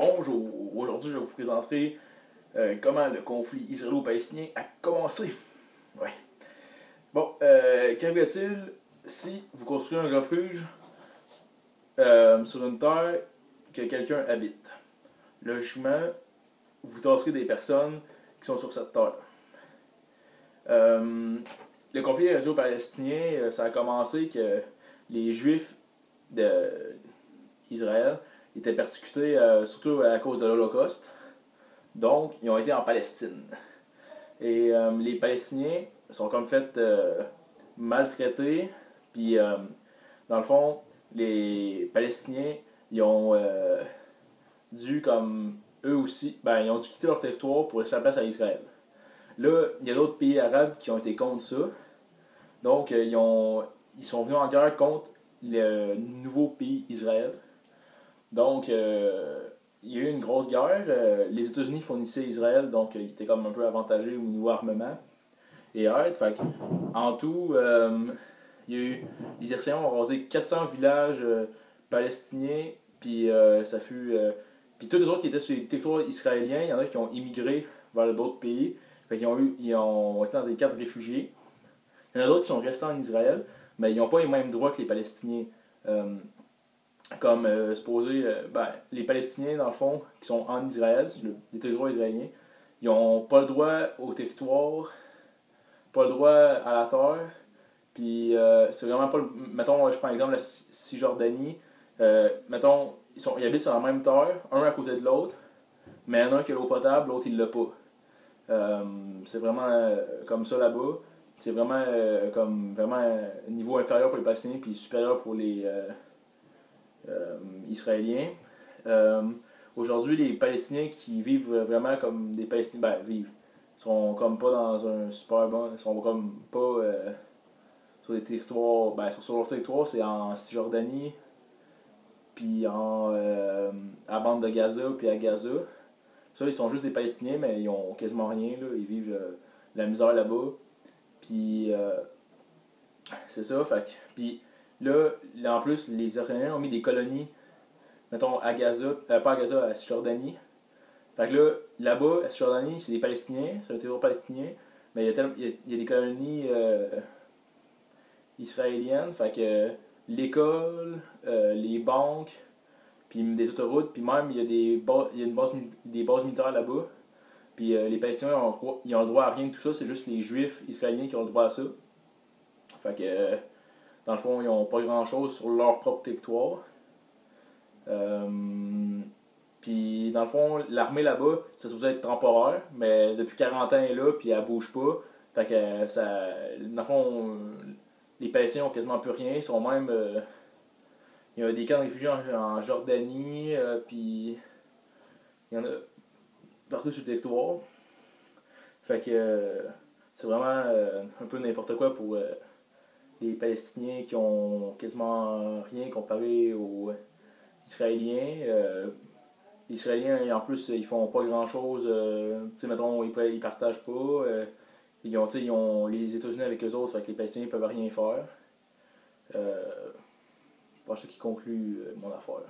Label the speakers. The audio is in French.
Speaker 1: Bonjour, aujourd'hui je vais vous présenter comment le conflit israélo-palestinien a commencé. Ouais. Bon, qu'arrive-t-il si vous construisez un refuge sur une terre que quelqu'un habite? Logiquement, vous tasserez des personnes qui sont sur cette terre. Le conflit israélo-palestinien, ça a commencé que les Juifs d'Israël étaient persécutés surtout à cause de l'Holocauste. Donc, ils ont été en Palestine. Et les Palestiniens sont comme fait maltraités. Puis, dans le fond, les Palestiniens, ils ont dû, comme eux aussi, ils ont dû quitter leur territoire pour laisser la place à Israël. Là, il y a d'autres pays arabes qui ont été contre ça. Donc, ils sont venus en guerre contre le nouveau pays Israël. Donc, il y a eu une grosse guerre. Les États-Unis fournissaient Israël, donc ils étaient comme un peu avantagés au niveau armement et aide. Fait en tout, il y a eu, les Israéliens ont rasé 400 villages palestiniens, puis ça fut. Puis tous les autres qui étaient sur les territoires israéliens, il y en a qui ont immigré vers d'autres pays. Fait qu'ils ils ont été dans des camps de réfugiés. Il y en a d'autres qui sont restés en Israël, mais ils n'ont pas les mêmes droits que les Palestiniens. Comme supposé, les Palestiniens, dans le fond, qui sont en Israël, sur les territoires israéliens, ils n'ont pas le droit au territoire, pas le droit à la terre, puis c'est vraiment pas le. Mettons, je prends l'exemple de la Cisjordanie, mettons, ils habitent sur la même terre, un à côté de l'autre, mais il y en a un qui a l'eau potable, l'autre il l'a pas. C'est vraiment comme ça là-bas. C'est vraiment comme vraiment niveau inférieur pour les Palestiniens, puis supérieur pour les Israéliens. Aujourd'hui, les Palestiniens qui vivent vraiment comme des Palestiniens, vivent. Ils sont comme pas dans un super bon. Ils sont comme pas sur des territoires. Sur leur territoire, c'est en Cisjordanie, puis à la bande de Gaza, puis à Gaza. Ça, ils sont juste des Palestiniens, mais ils ont quasiment rien, là. Ils vivent la misère là-bas. Puis c'est ça, fait que. Puis là, en plus, les Israéliens ont mis des colonies, mettons, à Gaza, pas à Gaza, à Cisjordanie. Fait que là-bas, à Cisjordanie, c'est des Palestiniens, c'est un territoire palestinien, mais il y a des colonies israéliennes, fait que l'école, les banques, puis des autoroutes, puis même il y a des bases militaires là-bas. Puis les Palestiniens ils ont le droit à rien de tout ça, c'est juste les Juifs israéliens qui ont le droit à ça. Fait que dans le fond, ils n'ont pas grand-chose sur leur propre territoire. Puis dans le fond, l'armée là-bas, ça supposé être temporaire, mais depuis 40 ans elle est là, puis elle bouge pas. Fait que ça. Dans le fond, les Palestiniens ont quasiment plus rien. Ils sont même. Il y a des camps de réfugiés en Jordanie, puis il y en a partout sur le territoire. Fait que c'est vraiment un peu n'importe quoi pour les Palestiniens qui ont quasiment rien comparé aux Israéliens. Les Israéliens, en plus, ils font pas grand chose. Tu sais, mettons, ils partagent pas. Ils ont les États-Unis avec eux autres, fait que les Palestiniens peuvent rien faire. C'est ça qui conclut mon affaire.